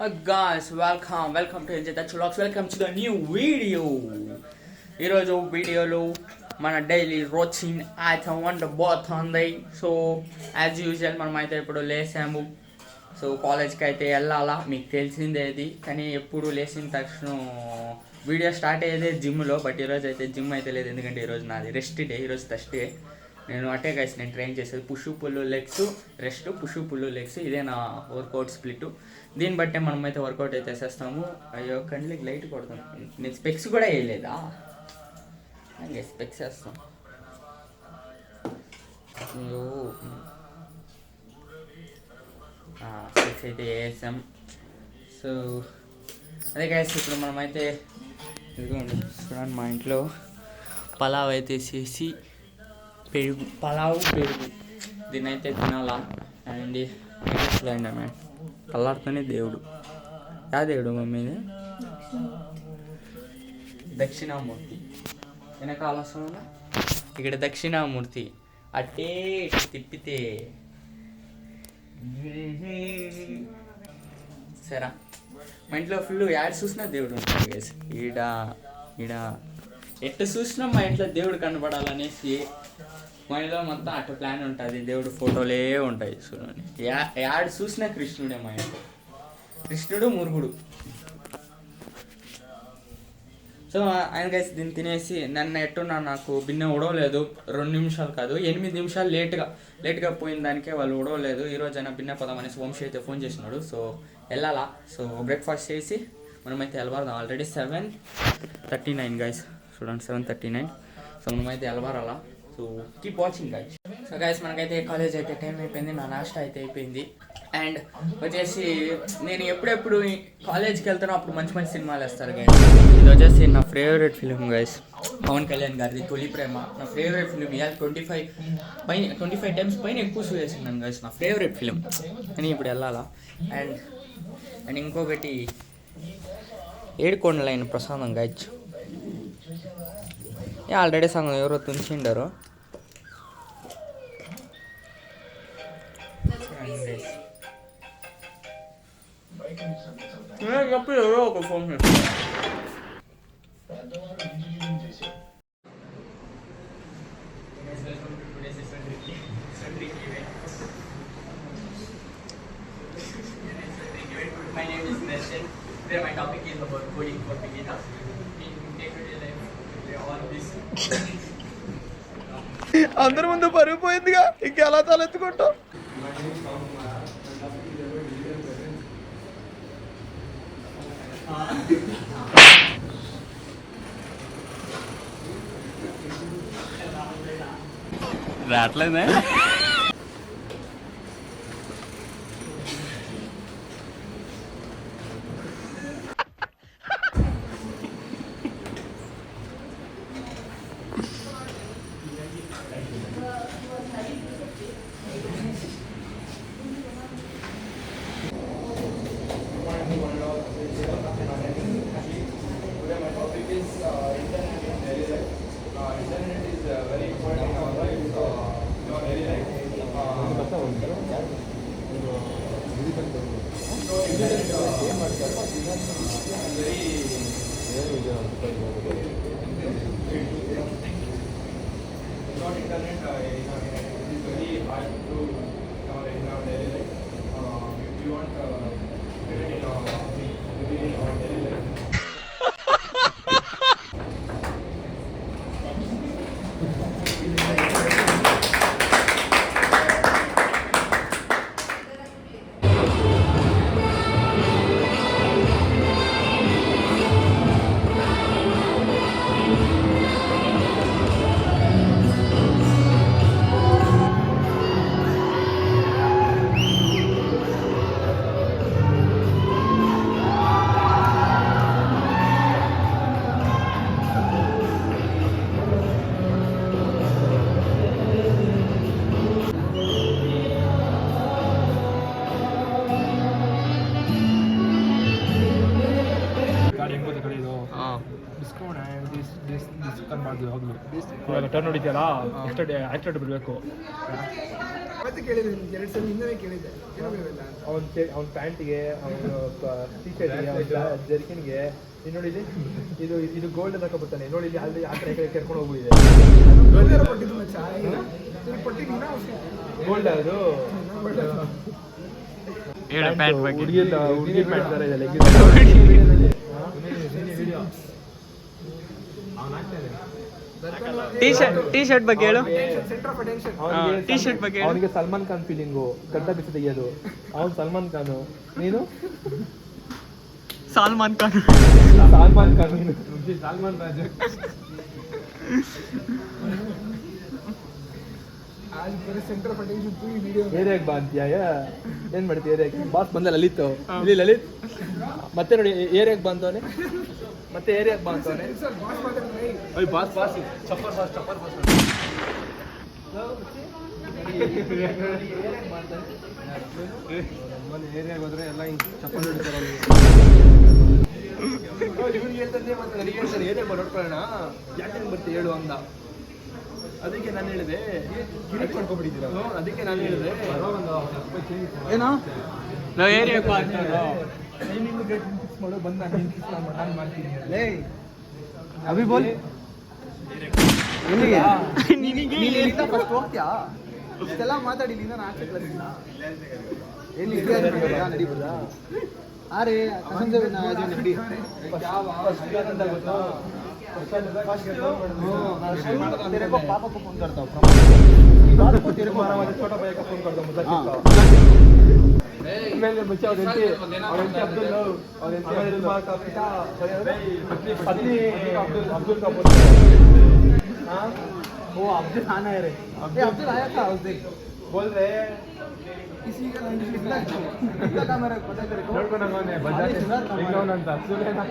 Guys, welcome to NJ Vlogs. Welcome to the new video. ఈరోజు వీడియోలో మన daily routine అయితే ఉండబోతుంది. సో యాజ్ యూజువల్ మనం అయితే ఇప్పుడు లేసాము. సో కాలేజ్కి అయితే వెళ్ళాలా, మీకు తెలిసిందే అది. కానీ ఎప్పుడు లేచిన తక్షణం వీడియో స్టార్ట్ అయ్యేదే జిమ్లో. బట్ ఈరోజు అయితే జిమ్ అయితే లేదు, ఎందుకంటే ఈరోజు నాది రెస్ట్ డే. ఈరోజు థర్స్డే. నేను అటే గైస్ నేను ట్రైన్ చేసేది పుష్ పుల్లు లెగ్స్, రెస్ట్ పుష్ పుల్లు లెగ్స్. ఇదే నా వర్కౌట్ స్ప్లిట్. దీన్ని బట్టే మనమైతే వర్కౌట్ అయితే చేసేస్తాము. అయ్యో కండ్లకి లైట్ కొడతాం. నేను స్పెక్స్ కూడా వేయలేదా? స్పెక్స్ వేస్తాం. అయ్యో స్పెక్స్ అయితే వేసాం. సో అదే గైస్ ఇప్పుడు మనమైతే ఇదిగోండి చూడండి, మా ఇంట్లో పలావ్ అయితే చేసి పెరుగు, పలావు పెరుగు దీన్ని అయితే తినాలా. అండ్ అండి కల్లాడుతూనే దేవుడు. యా దేవుడు మమ్మీని? దక్షిణామూర్తి. వెనకాల వస్తున్నా ఇక్కడ దక్షిణామూర్తి. అట్టే తిప్పితే సరే. మా ఇంట్లో ఫుల్ యాడ్ చూసినా దేవుడు ఉంటాడు గైస్. ఈడ ఈడ ఎట్టు చూసినా మా ఇంట్లో దేవుడు కనపడాలనేసి మా ఇంట్లో మొత్తం అట్ట ప్లాన్ ఉంటుంది. దేవుడు ఫోటోలే ఉంటాయి చూడండి. యాడ్ చూసినా కృష్ణుడే మా ఇంట్లో. కృష్ణుడు మురుగుడు. సో ఆయన కలిసి దీన్ని తినేసి నన్ను ఎట్టున్నా నాకు బిన్నె ఉడవలేదు. 2 నిమిషాలు కాదు 8 నిమిషాలు లేట్గా పోయిన దానికే వాళ్ళు ఉడవలేదు. ఈరోజు అయినా బిన్నె పదామనేసి వంశీ అయితే ఫోన్ చేసినాడు. సో వెళ్ళాలా. సో బ్రేక్ఫాస్ట్ చేసి మనమైతే వెళ్ళబారదాం. ఆల్రెడీ 7:39 గైస్ చూడండి, 7:39. సో మనమైతే వెళ్ళబారాలా. So keep watching guys. So guys మనకైతే కాలేజ్ అయితే టైం అయిపోయింది. నా నాష్టా అయితే అయిపోయింది. అండ్ వచ్చేసి నేను ఎప్పుడెప్పుడు కాలేజ్కి వెళ్తానో అప్పుడు మంచి మంచి సినిమాలు వేస్తారు గైస్. ఇది వచ్చేసి నా favourite film guys, Pawan Kalyan గారిది తొలి ప్రేమ. నా ఫేవరెట్ ఫిలిం. ఇవాళ 25 టైమ్స్ పైన ఎక్కువ షూ వేసినాను గైస్. నా ఫేవరెట్ ఫిలిం అని ఇప్పుడు వెళ్ళాలా. అండ్ ఇంకొకటి ఏడుకొండలైన ప్రసాదం గైస్. ఆల్రెడీ సగం ఎవరో తుంచిండారు. చెప్పి ఎవరో ఒక phone My name is Neshin. Today my topic is about coding for beginners. In day-to-day life, all this. అందరి ముందు పరుగు పోయిందిగా, ఇంకెలా తలెత్తుకుంటాం. రావట్లేదే. ಡಿಸ್ಕೌಂಟ್ ದಿಸ್ ಮಾಡಬಹುದು ಯಾವಾಗಲೂ ಇವಾಗ ಟರ್ನ್ ಹೊಡಿತೀಯಲ್ಲ ಎಕ್ಸ್ಟ್ರಾ ಬಿಡಬೇಕು ಮತ್ತೆ ಕೇಳಿದೆ 2 ಸಲ ಹಿಂದೆ ಕೇಳಿದ್ದೆ ಅವ್ನ ಪ್ಯಾಂಟಿಗೆ ಅವನು ಟೀ ಶರ್ಟ್ಗೆ ಜರ್ಕಿನ್ಗೆ ನೋಡಿ ಇದು ಗೋಲ್ಡ್ ತಗೊಬಿಡ್ತಾನೆ ನೋಡಿ ಅಲ್ಲಿ ಆ ಕಡೆ ಕರ್ಕೊಂಡು ಹೋಗಿದೆ ಗೋಲ್ಡ್ ಅದು ಹುಡುಗಿ ಪ್ಯಾಂಟ್ ತರ ಇದೆ ಟಿ ಶರ್ಟ್ ಬಗ್ಗೆ ಹೇಳು. ಟಿ ಶರ್ಟ್ ಬಗ್ಗೆ ಅವನಿಗೆ ಸಲ್ಮಾನ್ ಖಾನ್ ಫೀಲಿಂಗು ಗಡ್ಡ ಬಿಸಿ ತೆಗಿಯೋದು. ಅವನು ಸಲ್ಮಾನ್ ಖಾನ್, ನೀನು ಸಲ್ಮಾನ್ ಖಾನ್. ನೀನು ಸಲ್ಮಾನ್ ರಾಜ್. ಏರಿಯಾಗೆ ಬಾ ಅಂತೀಯ, ಏನ್ ಮಾಡ್ತೀಯ ಏರಿಯಾಗೆ? ಬಾಸ್ ಬಂದ ಲಲಿತ್, ಇಲ್ಲಿ ಲಲಿತ್ ಮತ್ತೆ ನೋಡಿ ಏರಿಯಾಗೆ ಬಂದವನೆ, ಮತ್ತೆ ಏರಿಯಾಗೆ ಬಂದವನೆ. ಬಾಸ್ ಬಾಸ್ ಚಪ್ಪರ್ ಬಾಸ್ ಚಪ್ಪರ್ ಬಾಸ್ ಏರಿಯಾಗೆ ಹೋದ್ರೆ ಎಲ್ಲ ಹಿಂಗೆ ಚಪ್ಪಲ್ ಹಿಡಿತಾರೆ. ಇವ್ರಿಗೆ ಹೇಳ್ತಾರೆ ಮತ್ತೆ ನನಗೆ ಹೇಳ್ತಾರೆ ಏರಿಯಾಗೆ ನೋಡ್ಕೊಳ್ಳೋಣ, ಯಾಕೆ ಬರ್ತೀವಿ ಹೇಳು ಅಂದ. ಅದಕ್ಕೆ ನಾನು ಹೇಳಿದೆ ಮಾಡ್ಕೊಬಿಟ್ಟಿದ್ದೀರ, ಅದಕ್ಕೆ ನಾನು ಹೇಳಿದೆ ಏನೋ ನಾವು ಏರಿಯಾಗೆ ಫಿಕ್ಸ್ ಮಾಡು, ಬಂದು ನಾನು ಮಾಡ್ತೀನಿ. ಅಭಿ ಬೋಲ್ ನಿನಗೆ ಫಸ್ಟ್ ಹೋಗ್ತೀಯಾ? ಇಷ್ಟೆಲ್ಲ ಮಾತಾಡಿ ನಾನು ಆಚೆ ಬರ್ತೀನಿ. ಎಲ್ಲಿ ನಡಿಬೋದಾ? ಅರೆ ನಡಿ. ಅಂತ ಗೊತ್ತಾ, तेरे को पापा को फोन करता हूँ, तेरे को छोटा भैया का फोन करता हूँ. मैंने बच्चा और अब्दुल और का पिता पत्नी अब्दुल का बोल. हाँ वो अब्दुल आना है रे, अब्दुल आया था उस दिन बोल रहे किसी का कैमरा पता करे ನೋಡ್ಕೊಂಡು ಅವನೇ ಬಜಾಜ್ ಇನ್ನೊಂದಂತ ಸುಲೇನಾ.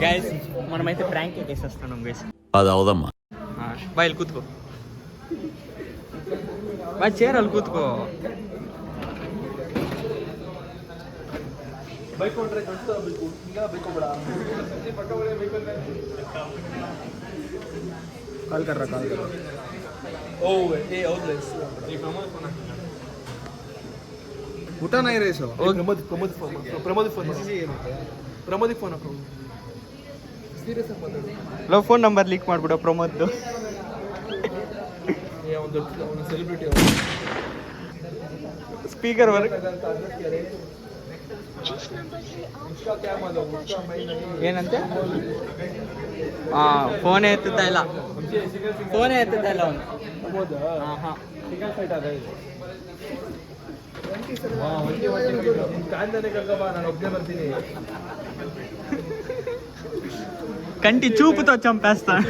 గైస్ మనమైతే ప్రాంక్ చేసేస్తున్నాం గైస్. అది అవుదమ్మా. బా ಇಲ್ಲಿ ಕೂತ್ಕೋ, బా చైర్ ಅಲ್ಲಿ ಕೂತ್ಕೋ. ಬೈಕ್ ಹೊಂಟ್ರೆ ಗಂಟು ಈಗ ಬೈಕ್ ಹೋಗ್ಬೇಡ, ಪಕ್ಕ ಬೈಕ್ ಕಾಲ್ ಕರ್ರ ಕಾಲ್ ಕರ್ರ. ओ ए आउटलेस एक प्रमोद फोन उठा नहीं रहे सो. प्रमोद फोन ಹಾಕೋ. ಸೀರಿಯಸ್ ಆಗಿ ಮಾತಾಡು. ಲೋ ಫೋನ್ ನಂಬರ್ ಲೀಕ್ ಮಾಡ್ಬಿಡು ಪ್ರಮೋದ್ದು. ಏ ಒಂದು ಸೆಲೆಬ್ರಿಟಿ ಅವರು ಸ್ಪೀಕರ್ ವರ್ಕ್ ಏನಂತೆ? ಫೋನೇ ಎತ್ತುತ್ತಾ ಇಲ್ಲ, ಫೋನೇ ಎತ್ತುತ್ತಾ ಇಲ್ಲ ಅವನು. ಚಿಕನ್ ಫೈಟ್ ಅದ ಇದು. ಕಾಂತಾನೆ ಕರ್ಕಬಾ, ನಾನು ಒಬ್ಬನೇ ಬರ್ತೀನಿ. కంటి చూపుతో చంపేస్తాను.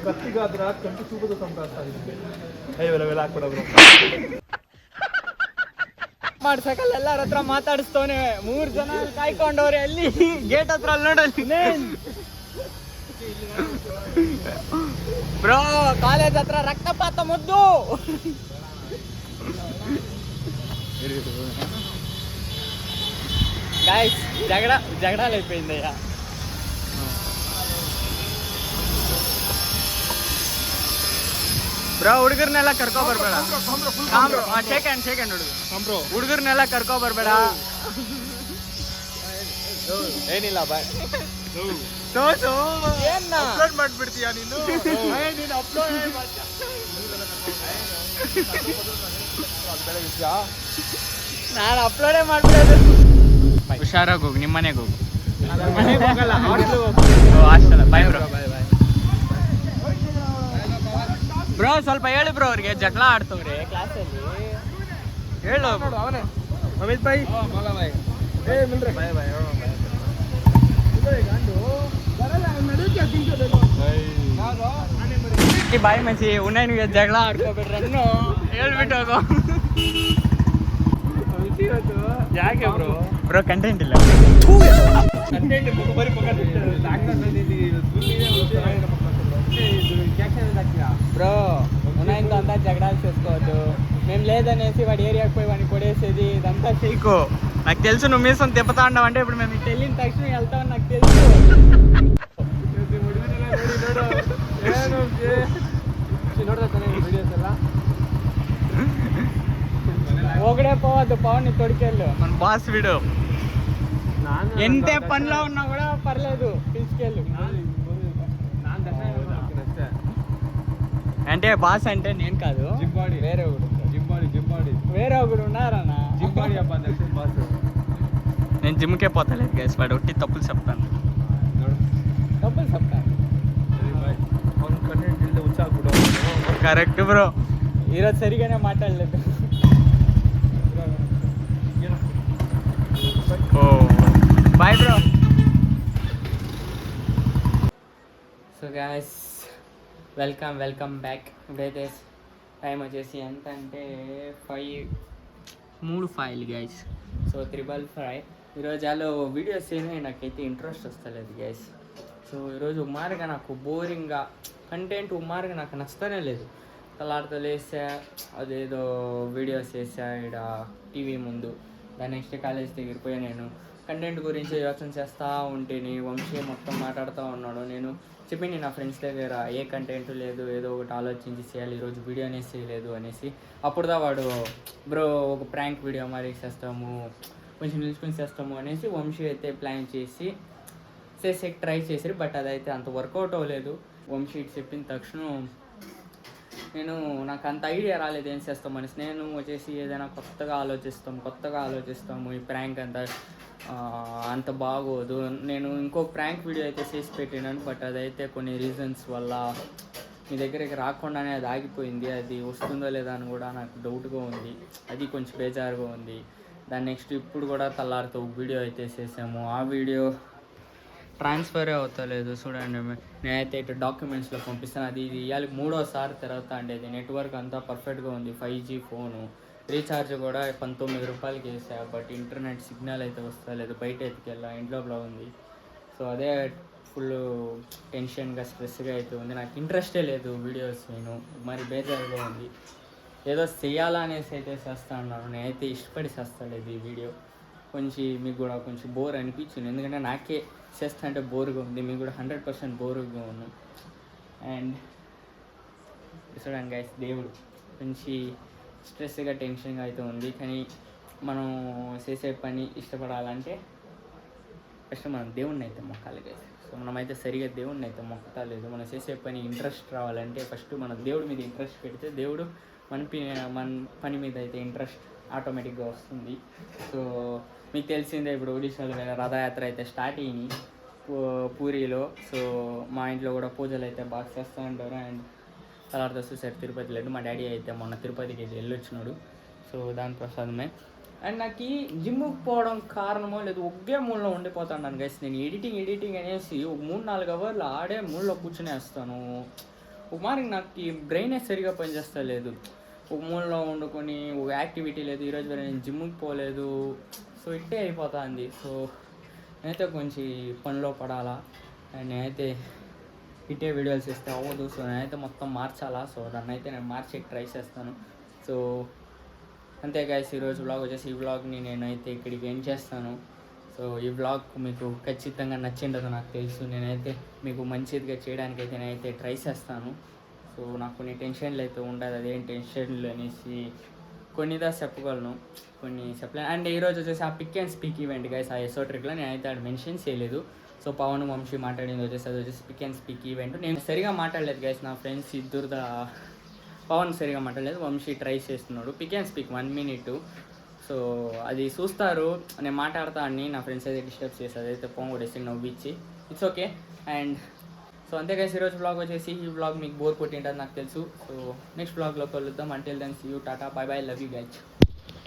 కత్తిగాద్ర కంటి చూపుతో చంపేస్తాను. ಅಯ್ಯೋ ಇವೆಲ್ಲ ಹಾಕ್ಬಿಡೋದು. ಮಾಡ್ಸಕಲ್ಲ ಎಲ್ಲರ ಹತ್ರ ಮಾತಾಡಿಸ್ತವನೆ. 3 ಜನ ಕಾಯ್ಕೊಂಡವ್ರೆ ಅಲ್ಲಿ ಗೇಟ್ ಹತ್ರ. ಅಲ್ಲಿ ನೋಡಲ್ಲಿ ಬ್ರೋ, ಕಾಲೇಜ್ ಹತ್ರ ರಕ್ತಪಾತ ಮುದ್ದು. गाइस झगड़ा అయిపోయిందయ్యా. ಬ್ರೋ, ಹುಡುಗರ್ನೆಲ್ಲ ಕರ್ಕೊ ಬರ್ಬೇಡ. ಶೇಕ್ ಹ್ಯಾಂಡ್ ಹುಡುಗರ್ನೆಲ್ಲ ಕರ್ಕೊ ಬರ್ಬೇಡ. ಏನಿಲ್ಲ ಬಾಯ್. ಅಪ್ಲೋಡ್ ಮಾಡ್ಬಿಡ್ತೀಯಾ ನೀನು? ನಾನು ಅಪ್ಲೋಡೇ ಮಾಡ್ಬಿಡೋದು. ಹುಷಾರಾಗಿ ಹೋಗು, ನಿಮ್ಮ ಮನೆಗೆ ಹೋಗು. ಹಾಸ್ಟೆಲ್. Bye bro. ಬ್ರೋ ಸ್ವಲ್ಪ ಹೇಳಿ ಬ್ರೋ, ಅವ್ರಿಗೆ ಜಗಳ ಆಡ್ತವ್ರೆ ಕ್ಲಾಸಲ್ಲಿ. ಹೇಳು ಅವನೇ ಅಮಿತ್ ಭಾಯ್. ಏ ಮಿಲ್ರೆ ಬಾಯ್ ಬಾಯ್. ಬಾಯ್ ಮಸಿ ಉನ್ನೈನಿಗೆ ಜಗಳ ಆಡ್ಕೋಬೇಡ್ರಿ ಅನ್ನೋ ಹೇಳ್ಬಿಟ್ಟು ಹೋಗೋ. ಯಾಕೆ ಬ್ರೋ? ಬ್ರೋ ಕಂಟೆಂಟ್ ಇಲ್ಲ. బ్రో ఉన్నాయంతా అంతా జగడాలు చేసుకోవద్దు. మేము లేదనేసి వాడి ఏరియాకి పోయి వాడిని కొడేసేది ఇదంతా చేయకు. నాకు తెలుసు నువ్వు మీసం తిప్పుతా ఉన్నావు అంటే ఇప్పుడు మేము వెళ్ళిన తక్షణం వెళ్తామని నాకు తెలుసు. ఒకడే పోవద్దు, పవన్ తొడికెళ్ళు. మన బాస్ వీడు ఎంత పనిలో ఉన్నా కూడా పర్లేదు తీసుకెళ్ళు. అంటే బాస్ అంటే నేను కాదు, వేరే వేరే ఒకడు ఉన్నారన్నా. నేను జిమ్కే పోతలేదు గైస్, వాడు ఒకటి తప్పులు చెప్తాను. కరెక్ట్ బ్రో, ఈరోజు సరిగానే మాట్లాడలేదు. Oh boy bro. So guys welcome back. ఇప్పుడైతే టైం వచ్చేసి ఎంత అంటే 3:05 గైస్. సో 5:55. ఈరోజు అలా వీడియోస్ ఏమీ నాకైతే ఇంట్రెస్ట్ వస్తలేదు గైస్. సో ఈరోజు ఉమ్మారుగా నాకు బోరింగ్గా కంటెంట్ ఉమ్మారుగా నాకు నచ్చనే లేదు. తలాడుతూ లేసా, అదేదో వీడియోస్ చేసా ఇక్కడ టీవీ ముందు. దాని నెక్స్ట్ కాలేజ్ దగ్గర పోయి నేను కంటెంట్ గురించి యోచన చేస్తూ ఉంటేని వంశీ మొత్తం మాట్లాడుతూ ఉన్నాడు. నేను చెప్పింది నా ఫ్రెండ్స్ దగ్గర ఏ కంటెంట్ లేదు, ఏదో ఒకటి ఆలోచించి చేయాలి, ఈరోజు వీడియో అనేసి చేయలేదు అనేసి. అప్పుడుదా వాడు బ్రో ఒక ప్రాంక్ వీడియో మరి చేస్తాము, కొంచెం నిలుచుకొని చేస్తాము అనేసి వంశీ అయితే ప్లాన్ చేసి చేసే ట్రై చేసారు. బట్ అదైతే అంత వర్కౌట్ అవ్వలేదు. వంశీ చెప్పిన తక్షణం నాకు అంత ఐడియా రాలేదు ఏం చేస్తాం అనేసి. నేను వచ్చేసి ఏదైనా కొత్తగా ఆలోచిస్తాము, ఈ ప్రాంక్ అంత బాగోదు. నేను ఇంకో ప్రాంక్ వీడియో అయితే చేసి పెట్టినాను. బట్ అదైతే కొన్ని రీజన్స్ వల్ల మీ దగ్గరికి రాకుండానే అది ఆగిపోయింది. అది వస్తుందో లేదా అని కూడా నాకు డౌట్గా ఉంది, అది కొంచెం బేజారుగా ఉంది. దాని నెక్స్ట్ ఇప్పుడు కూడా తల్లారితో వీడియో అయితే చేసాము. ఆ వీడియో ట్రాన్స్ఫరే అవుతలేదు చూడండి. నేనైతే ఇటు డాక్యుమెంట్స్లో పంపిస్తాను. అది ఇవాళ 3వ తిరుగుతా అండి. అది నెట్వర్క్ అంతా పర్ఫెక్ట్గా ఉంది, 5G ఫోను. రీఛార్జ్ కూడా 19 రూపాయలకి వేసా. బట్ ఇంటర్నెట్ సిగ్నల్ అయితే వస్తలేదు. బయట ఎత్తుకెళ్ళా, ఇంట్లో ఉంది. సో అదే ఫుల్ టెన్షన్గా స్ట్రెస్గా అయితే ఉంది. నాకు ఇంట్రెస్టే లేదు వీడియోస్, నేను మరి బేజారుగా ఉంది. ఏదో చేయాలనేసి అయితే చేస్తా ఉన్నాను. నేనైతే ఇష్టపడి చేస్తాను ఈ వీడియో. కొంచెం మీకు కూడా కొంచెం బోర్ అనిపించింది, ఎందుకంటే నాకే చేస్తా అంటే బోర్గా ఉంది, మీకు కూడా 100% బోర్గా ఉన్నాను. అండ్ చూడండి గైస్, దేవుడు కొంచెం స్ట్రెస్గా టెన్షన్గా అయితే ఉంది. కానీ మనం చేసే పని ఇష్టపడాలంటే ఫస్ట్ మనం దేవుడిని అయితే మొక్కాలి గైస్. సో మనమైతే సరిగా దేవుడిని అయితే మొక్కతా లేదు. మనం చేసే పని ఇంట్రెస్ట్ రావాలంటే ఫస్ట్ మనం దేవుడి మీద ఇంట్రెస్ట్ పెడితే దేవుడు మన పని మీద అయితే ఇంట్రెస్ట్ ఆటోమేటిక్గా వస్తుంది. సో మీకు తెలిసిందే, ఇప్పుడు ఒడిశాలో రథయాత్ర అయితే స్టార్ట్ అయ్యి పూరిలో. సో మా ఇంట్లో కూడా పూజలు అయితే బాగా చేస్తూ ఉంటారు. అండ్ తర్వాత చూసారు తిరుపతి లడ్డు. మా డాడీ అయితే మొన్న తిరుపతికి అయితే వెళ్ళొచ్చినాడు. సో దాని ప్రసాదమే. అండ్ నాకు జిమ్కి పోవడం కారణమో లేదు, ఒకే మూలలో ఉండిపోతాను గైస్. నేను ఎడిటింగ్ అనేసి ఒక 3-4 అవర్లు ఆడే మూలలో కూర్చుని వేస్తాను. ఒక మార్నింగ్ నాకు ఈ బ్రెయినే సరిగా పనిచేస్తలేదు. ఒక మూలలో వండుకొని ఒక యాక్టివిటీ లేదు. ఈరోజు వేరే నేను జిమ్కి పోలేదు. సో ఇట్టే అయిపోతుంది. సో నేనైతే కొంచెం పనిలో పడాలా. అండ్ నేనైతే ఇట్టే వీడియోస్ చేస్తే అవ్వదు. సో నేనైతే మొత్తం మార్చాలా. సో దాన్ని అయితే నేను మార్చే ట్రై చేస్తాను. సో అంతే గైస్, ఈరోజు వ్లాగ్ వచ్చేసి ఈ వ్లాగ్ని నేనైతే ఇక్కడికి ఎండ్ చేస్తాను. సో ఈ వ్లాగ్ మీకు ఖచ్చితంగా నచ్చిండదు నాకు తెలుసు. నేనైతే మీకు మంచిదిగా చేయడానికైతే నేనైతే ట్రై చేస్తాను. సో నాకు కొన్ని టెన్షన్లు అయితే ఉండదు, అదేం టెన్షన్లు అనేసి కొన్నిదా చెప్పగలను, కొన్ని చెప్పలేను. అండ్ ఈరోజు వచ్చేసి ఆ pick and speak event guys, ఆ ఎసోట్రిక్లో నేనైతే అది మెన్షన్ చేయలేదు. సో పవన్ వంశీ మాట్లాడింది వచ్చేసి అది వచ్చేసి పిక్ అండ్ స్పీక్ ఈవెంట్. నేను సరిగా మాట్లాడలేదు గైస్, నా ఫ్రెండ్స్ ఇద్దరుదా. పవన్ సరిగా మాట్లాడలేదు, వంశీ ట్రై చేస్తున్నాడు. Pick and speak 1 minute. So అది చూస్తారు, నేను మాట్లాడతా అని నా ఫ్రెండ్స్ అయితే డిస్టర్బ్ చేస్తారు, అయితే పోంగొడేసి నవ్విచ్చి ఇట్స్ ఓకే. అండ్ సో అంతే గైస్, ఈరోజు బ్లాగ్ వచ్చేసి ఈ బ్లాగ్ మీకు బోర్ కొట్టింటుంది నాకు తెలుసు. సో నెక్స్ట్ బ్లాగ్లో కలుద్దాం. Until then see you, tata, bye bye, love you guys.